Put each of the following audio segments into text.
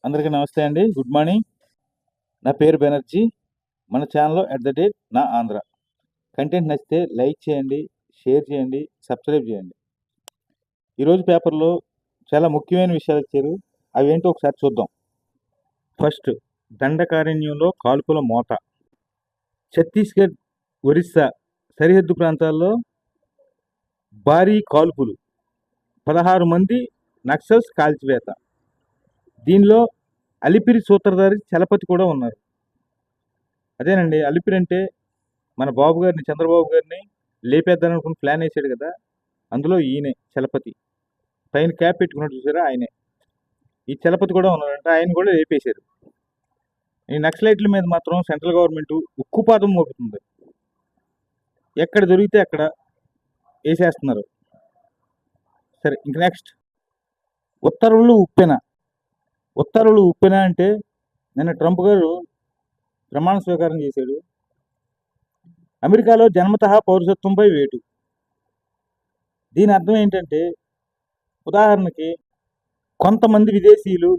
అందరికీ నమస్తే అండి. Good morning. నా పేరు బెనర్జీ. మన ఛానల్‌లో @నా ఆంధ్ర. కంటెంట్ నచ్చితే లైక్ చేయండి, షేర్ చేయండి, సబ్స్క్రైబ్ చేయండి. ఈరోజు పేపర్‌లో చాలా ముఖ్యమైన విషయాలు ఇచ్చారు. అవేంటో ఒకసారి చూద్దాం. ఫస్ట్, దండకారణ్యంలో కాల్పుల మోత. ఛత్తీస్‌గఢ్, ఒరిస్సా సరిహద్దు ప్రాంతాల్లో భారీ కాల్పులు. 16 మంది నక్సల్స్ కాల్చివేత. దీనిలో అలిపిరి సూత్రధారి చలపతి కూడా ఉన్నారు. అదేనండి, అలిపిరి అంటే మన బాబు గారిని, చంద్రబాబు గారిని లేపేద్దామనుకుని ప్లాన్ వేసాడు కదా, అందులో ఈయనే చలపతి. పైన క్యాప్ పెట్టుకున్నట్టు చూసారా, ఆయనే. ఈ చలపతి కూడా ఉన్నాడంటే, ఆయన కూడా లేపేశారు. ఈ నక్సలైట్ల మీద మాత్రం సెంట్రల్ గవర్నమెంట్ ఉక్కుపాదం మోపుతుంది. ఎక్కడ దొరికితే అక్కడ వేసేస్తున్నారు. సరే, ఇంక నెక్స్ట్, ఉత్తర్వులు ఉప్పెన. ఉత్తర్వులు ఉప్పెన అంటే నిన్న ట్రంప్ గారు ప్రమాణ స్వీకారం చేశాడు. అమెరికాలో జన్మతః పౌరసత్వంపై వేటు. దీని అర్థం ఏంటంటే, ఉదాహరణకి కొంతమంది విదేశీయులు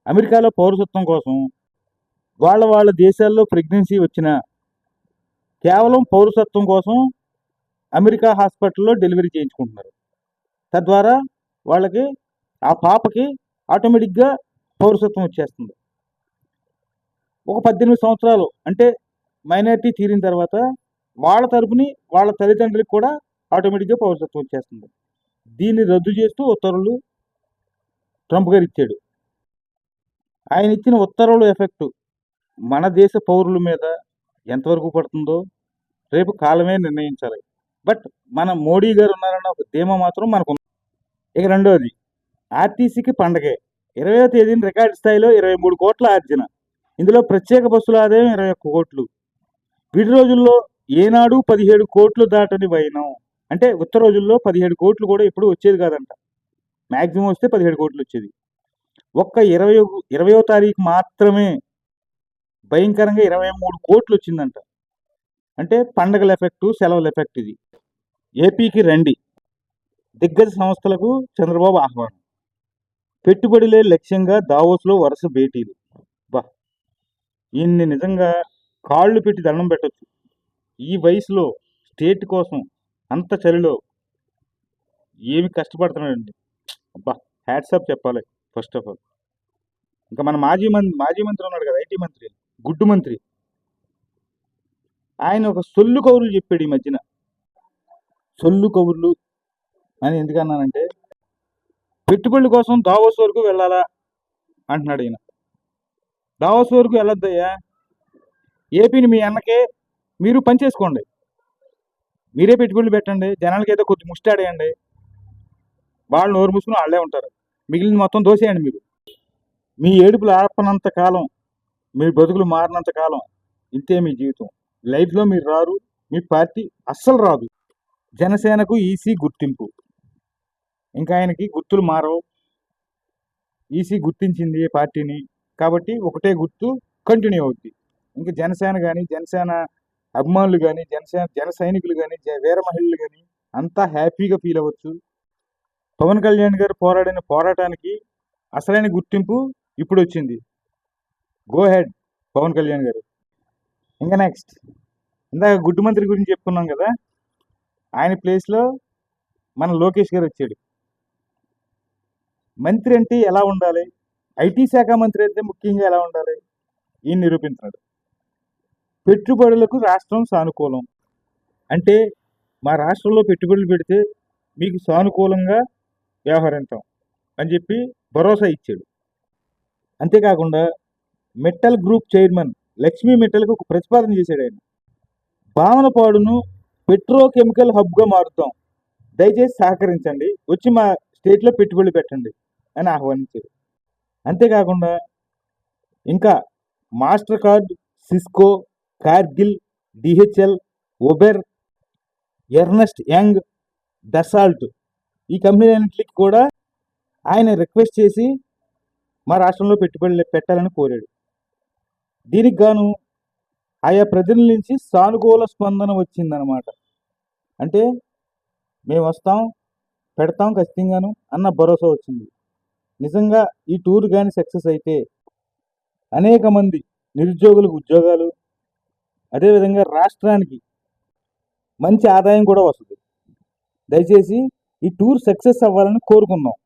అమెరికాలో పౌరసత్వం కోసం వాళ్ళ దేశాల్లో ప్రెగ్నెన్సీ వచ్చిన కేవలం పౌరసత్వం కోసం అమెరికా హాస్పిటల్లో డెలివరీ చేయించుకుంటున్నారు. తద్వారా వాళ్ళకి, ఆ పాపకి ఆటోమేటిక్గా పౌరసత్వం వచ్చేస్తుంది. ఒక 18 సంవత్సరాలు అంటే మైనారిటీ తీరిన తర్వాత వాళ్ళ తరపుని వాళ్ళ తల్లిదండ్రులకు కూడా ఆటోమేటిక్గా పౌరసత్వం వచ్చేస్తుంది. దీన్ని రద్దు చేస్తూ ఉత్తర్వులు ట్రంప్ గారు ఇచ్చాడు. ఆయన ఇచ్చిన ఉత్తర్వుల ఎఫెక్టు మన దేశ పౌరుల మీద ఎంతవరకు పడుతుందో రేపు కాలమే నిర్ణయించాలి. బట్ మన మోడీ గారు ఉన్నారన్న ఒక ధీమా మాత్రం మనకు ఉంది. ఇక రెండోది, ఆర్టీసీకి పండగే. 20వ తేదీన రికార్డు స్థాయిలో 23 కోట్ల ఆర్జన. ఇందులో ప్రత్యేక బస్సుల ఆదాయం 21 కోట్లు. విడి రోజుల్లో ఏనాడు 17 కోట్లు దాటని వైనం. అంటే ఉత్తర రోజుల్లో 17 కోట్లు కూడా ఎప్పుడు వచ్చేది కాదంట. మ్యాక్సిమం వస్తే 17 కోట్లు వచ్చేది. ఒక్క 20వ తారీఖు మాత్రమే భయంకరంగా 23 కోట్లు వచ్చిందంట. అంటే పండగల ఎఫెక్టు, సెలవుల ఎఫెక్ట్ ఇది. ఏపీకి రండి, దిగ్గజ సంస్థలకు చంద్రబాబు ఆహ్వానం. పెట్టుబడులే లక్ష్యంగా దావోస్లో వరుస భేటీలు. బా, ఈయన్ని నిజంగా కాళ్ళు పెట్టి దండం పెట్టచ్చు. ఈ వయసులో స్టేట్ కోసం అంత చలిలో ఏమి కష్టపడుతున్నాడండి. అబ్బా, హ్యాట్సాప్ చెప్పాలి ఫస్ట్ ఆఫ్ ఆల్. ఇంకా మన మాజీ మంత్రి ఉన్నాడు కదా, ఐటీ మంత్రి, గుడ్డు మంత్రి, ఆయన ఒక సొల్లు కబుర్లు చెప్పాడు ఈ మధ్యన. సొల్లు కబుర్లు అని ఎందుకన్నానంటే, పెట్టుబడుల కోసం దావోస్ వరకు వెళ్ళాలా అంటున్నాడు ఈయన. దావోస్ వరకు వెళ్ళొద్దయ్యా, ఏపీని మీ అన్నకే మీరు పనిచేసుకోండి, మీరే పెట్టుబడులు పెట్టండి, జనాలకి ఏదో కొద్ది ముష్టాడేయండి, వాళ్ళు నోరు మూసుకుని వాళ్ళే ఉంటారు, మిగిలిన మొత్తం దోసేయండి. మీరు మీ ఏడుపులు ఆపనంత కాలం, మీ బతుకులు మారినంత కాలం ఇంతే మీ జీవితం. లైఫ్లో మీరు రారు, మీ పార్టీ అస్సలు రాదు. జనసేనకు ఈసీ గుర్తింపు. ఇంకా ఆయనకి గుర్తులు మారవు. ఈసీ గుర్తించింది పార్టీని కాబట్టి ఒకటే గుర్తు కంటిన్యూ అవుద్ది. ఇంకా జనసేన కానీ, జనసేన అభిమానులు కానీ, జన సైనికులు కానీ, వీర మహిళలు కానీ అంతా హ్యాపీగా ఫీల్ అవ్వచ్చు. పవన్ కళ్యాణ్ గారు పోరాడిన పోరాటానికి అసలైన గుర్తింపు ఇప్పుడు వచ్చింది. గో హెడ్ పవన్ కళ్యాణ్ గారు. ఇంకా నెక్స్ట్, ఇందాక గుడ్డు మంత్రి గురించి చెప్పుకున్నాం కదా, ఆయన ప్లేస్లో మన లోకేష్ గారు వచ్చాడు. మంత్రి అంటే ఎలా ఉండాలి, ఐటీ శాఖ మంత్రి అయితే ముఖ్యంగా ఎలా ఉండాలి, ఈయన నిరూపించాడు. పెట్టుబడులకు రాష్ట్రం సానుకూలం అంటే, మా రాష్ట్రంలో పెట్టుబడులు పెడితే మీకు సానుకూలంగా వ్యవహరిస్తాం అని చెప్పి భరోసా ఇచ్చాడు. అంతేకాకుండా మెట్టల్ గ్రూప్ చైర్మన్ లక్ష్మీ మెట్టల్కి ఒక ప్రతిపాదన చేశాడు ఆయన. భామనపాడును పెట్రోకెమికల్ హబ్గా మారుతాం, దయచేసి సహకరించండి, వచ్చి మా స్టేట్లో పెట్టుబడులు పెట్టండి అని ఆహ్వానించారు. అంతేకాకుండా ఇంకా master card, Cisco, Cargill, DHL, Uber, Ernst Young, Dassault ఈ కంపెనీలన్నింటికి కూడా ఆయన రిక్వెస్ట్ చేసి మా రాష్ట్రంలో పెట్టుబడులు పెట్టాలని కోరాడు. దీనికి గాను ఆయా ప్రజల నుంచి సానుకూల స్పందన వచ్చిందనమాట. అంటే మేము వస్తాం, పెడతాం ఖచ్చితంగాను అన్న భరోసా వచ్చింది. నిజంగా ఈ టూర్ కానీ సక్సెస్ అయితే అనేక మంది నిరుద్యోగులకు ఉద్యోగాలు, అదేవిధంగా రాష్ట్రానికి మంచి ఆదాయం కూడా వస్తుంది. దయచేసి ఈ టూర్ సక్సెస్ అవ్వాలని కోరుకుందాం.